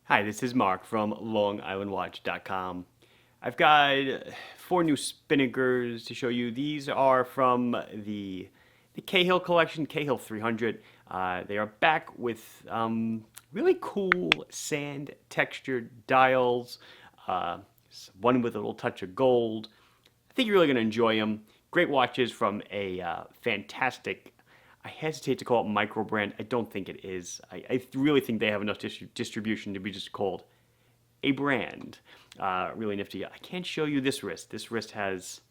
Hi, this is Mark from LongIslandWatch.com. I've got four new Spinnakers to show you. These are from the Cahill collection, Cahill 300. They are back with really cool sand textured dials, uh, one with a little touch of gold. I think you're really going to enjoy them. Great watches from a fantastic, I hesitate to call it micro brand. I don't think it is. I really think they have enough distribution to be just called a brand. Really nifty. I can't show you this wrist. This wrist has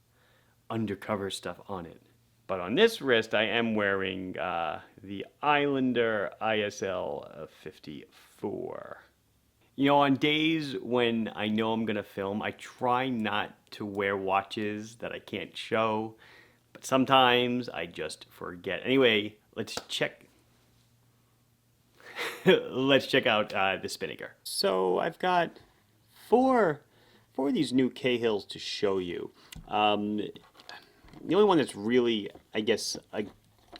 undercover stuff on it. But on this wrist, I am wearing the Islander ISL 54. You know, on days when I know I'm going to film, I try not to wear watches that I can't show, but sometimes I just forget. Anyway, let's check. Let's check out the Spinnaker. So I've got four, four of these new Cahills to show you. The only one that's really, I guess, a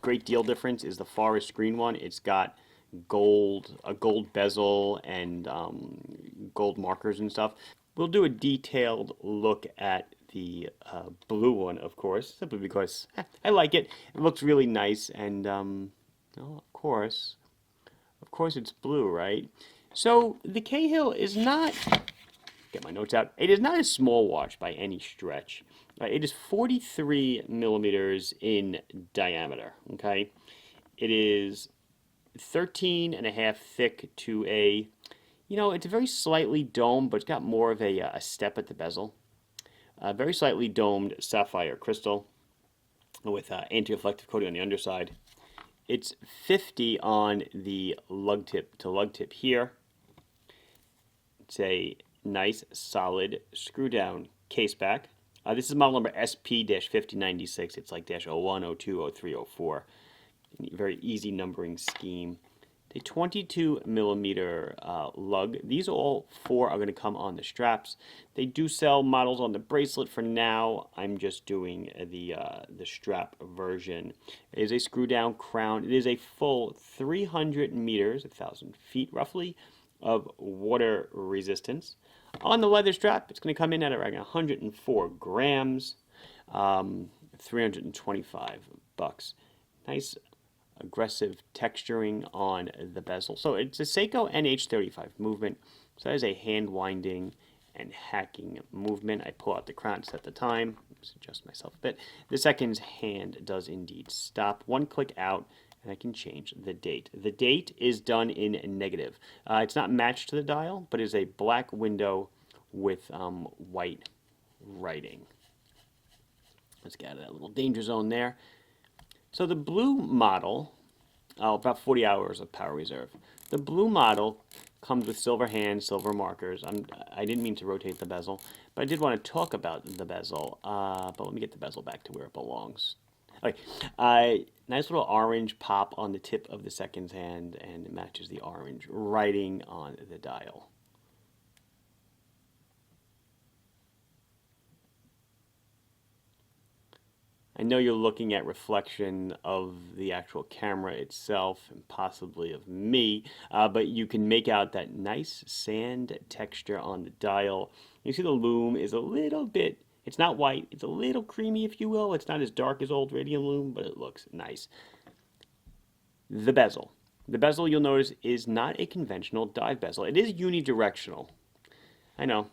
great deal difference is the forest green one. It's got a gold bezel and gold markers and stuff. We'll do a detailed look at the blue one, of course, simply because I like it. It looks really nice, and well, of course, it's blue, right? So the Cahill is not. Get my notes out. It is not a small watch by any stretch. It is 43 millimeters in diameter. Okay, it is 13 and a half thick to a, it's very slightly domed, but it's got more of a step at the bezel. Very slightly domed sapphire crystal with anti-reflective coating on the underside. It's 50 on the lug tip to lug tip here. It's a nice solid screw down case back. This is model number SP-5096. It's like dash 01, 02, 03, 04. Very easy numbering scheme. A 22 millimeter lug. These all four are going to come on the straps. They do sell models on the bracelet. For now, I'm just doing the strap version. It is a screw down crown. It is a full 300 meters, 1,000 feet roughly, of water resistance. On the leather strap, it's going to come in at around 104 grams, 325 bucks. Nice aggressive texturing on the bezel. So it's a Seiko NH35 movement. So that is a hand winding and hacking movement. I pull out the crown to set the time. Let's adjust myself a bit. The second hand does indeed stop. One click out, and I can change the date. The date is done in negative. It's not matched to the dial, but is a black window with white writing. Let's get out of that little danger zone there. So the blue model, about 40 hours of power reserve. The blue model comes with silver hands, silver markers. I didn't mean to rotate the bezel, but I did want to talk about the bezel. But let me get the bezel back to where it belongs. Okay, nice little orange pop on the tip of the second hand, and it matches the orange writing on the dial. I know you're looking at reflection of the actual camera itself and possibly of me, but you can make out that nice sand texture on the dial. You see the loom is a little bit, it's not white, it's a little creamy, if you will. It's not as dark as old radium loom, but it looks nice. The bezel. The bezel, you'll notice, is not a conventional dive bezel. It is unidirectional. I know,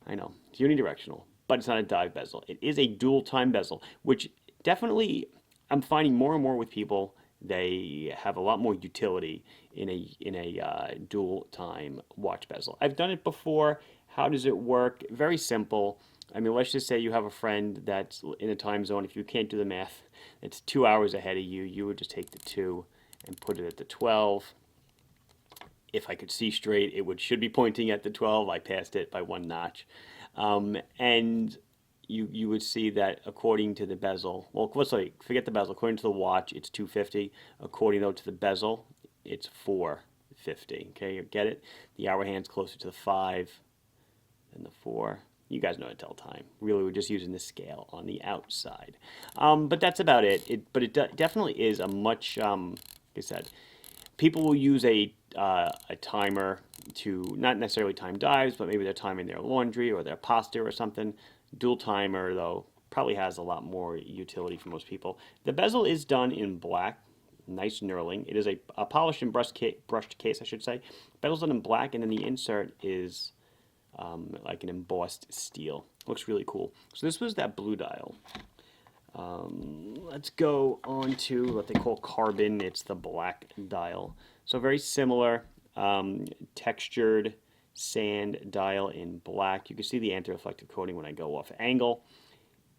it's unidirectional, but it's not a dive bezel. It is a dual time bezel, which definitely I'm finding more and more with people. They have a lot more utility in a dual time watch bezel. I've done it before. How does it work? Very simple. I mean, let's just say you have a friend that's in a time zone. If you can't do the math, it's 2 hours ahead of you. You would just take the 2 and put it at the 12. If I could see straight, it should be pointing at the 12. I passed it by 1 notch. And you would see that according to the bezel, well, let's say, forget the bezel. According to the watch, it's 250. According, though, to the bezel, it's 450. Okay, you get it? The hour hand's closer to the 5 than the 4. You guys know how to tell time. Really, we're just using the scale on the outside. But that's about it. But it definitely is a much, like I said, people will use a a timer to not necessarily time dives, but maybe they're timing their laundry or their pasta or something. Dual timer, though, probably has a lot more utility for most people. The bezel is done in black, nice knurling. It is a polished and brushed case, I should say. Bezel's done in black, and then the insert is like an embossed steel. Looks really cool. So this was that blue dial. Let's go on to what they call carbon. It's the black dial. So very similar, textured sand dial in black. You can see the anti-reflective coating when I go off angle.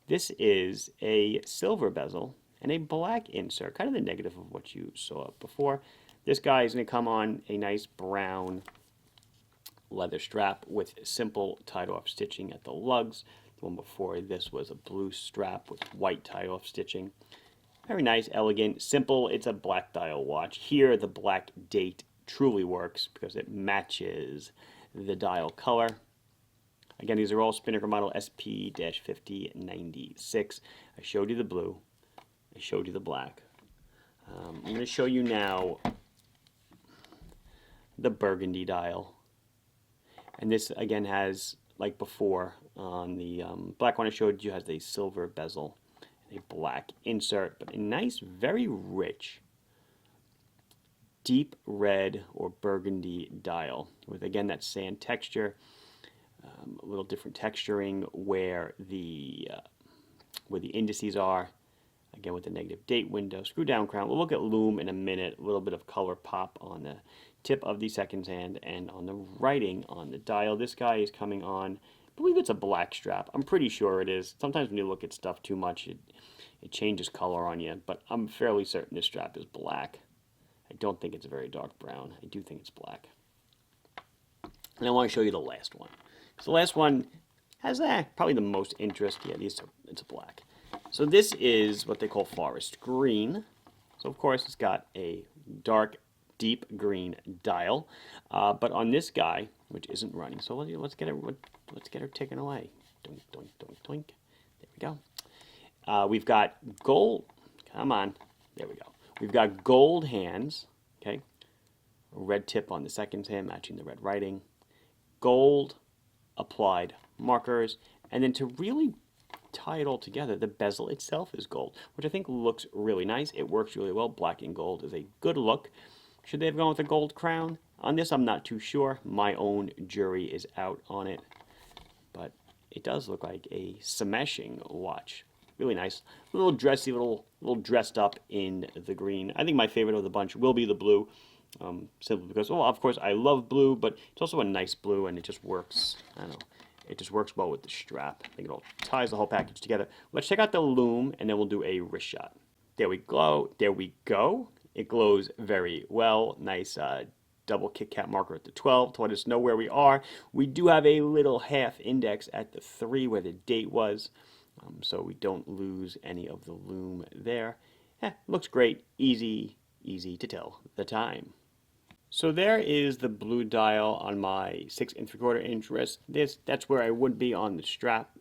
This is a silver bezel and a black insert, kind of the negative of what you saw before. This guy is going to come on a nice brown leather strap with simple tied-off stitching at the lugs. The one before this was a blue strap with white tie-off stitching. Very nice, elegant, simple. It's a black dial watch. Here, the black date truly works because it matches the dial color. Again, these are all Spinnaker model SP-5096. I showed you the blue. I showed you the black. I'm going to show you now the Burgundy dial. And this, again, has, like before, on the black one I showed you, has a silver bezel and a black insert, but a nice, very rich, deep red or burgundy dial with, again, that sand texture. A little different texturing where the indices are, again with the negative date window, screw down crown. We'll look at Loom in a minute, a little bit of color pop on the tip of the second hand and on the writing on the dial. This guy is coming on, I believe it's a black strap. I'm pretty sure it is. Sometimes when you look at stuff too much, it changes color on you, but I'm fairly certain this strap is black. I don't think it's a very dark brown. I do think it's black. And I want to show you the last one. So the last one has probably the most interest. Yeah, it's a black. So this is what they call forest green. So of course it's got a dark, deep green dial. But on this guy, which isn't running, so let's get her taken away. Doink, doink, doink, doink. There we go. We've got gold. Come on. There we go. We've got gold hands. Okay. A red tip on the second hand, matching the red writing. Gold applied markers, and then to really tie it all together, the bezel itself is gold, which I think looks really nice. It works really well. Black and gold is a good look. Should they have gone with a gold crown? On this, I'm not too sure. My own jury is out on it, but it does look like a smashing watch. Really nice. A little dressy, little dressed up in the green. I think my favorite of the bunch will be the blue. Simply because, well, of course, I love blue, but it's also a nice blue, and it just works, I don't know, it just works well with the strap. I think it all ties the whole package together. Let's check out the Loom, and then we'll do a wrist shot. There we go. There we go. It glows very well. Nice double Kit Kat marker at the 12 to let us know where we are. We do have a little half index at the 3 where the date was, so we don't lose any of the Loom there. Looks great. Easy to tell the time. So there is the blue dial on my 6 3/4 wrist. That's where I would be on the strap.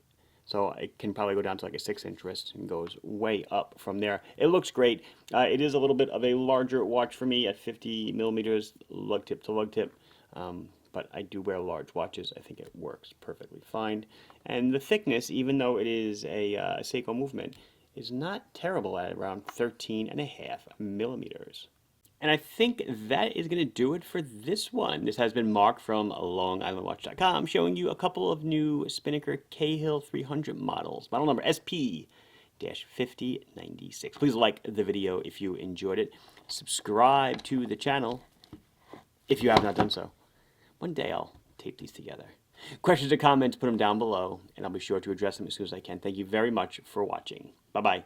So I can probably go down to like a 6" wrist and goes way up from there. It looks great. It is a little bit of a larger watch for me at 50 millimeters, lug tip to lug tip. But I do wear large watches. I think it works perfectly fine. And the thickness, even though it is a Seiko movement, is not terrible at around 13.5 millimeters. And I think that is going to do it for this one. This has been Mark from LongIslandWatch.com showing you a couple of new Spinnaker Cahill 300 models. Model number SP-5096. Please like the video if you enjoyed it. Subscribe to the channel if you have not done so. One day I'll tape these together. Questions or comments, put them down below, and I'll be sure to address them as soon as I can. Thank you very much for watching. Bye-bye.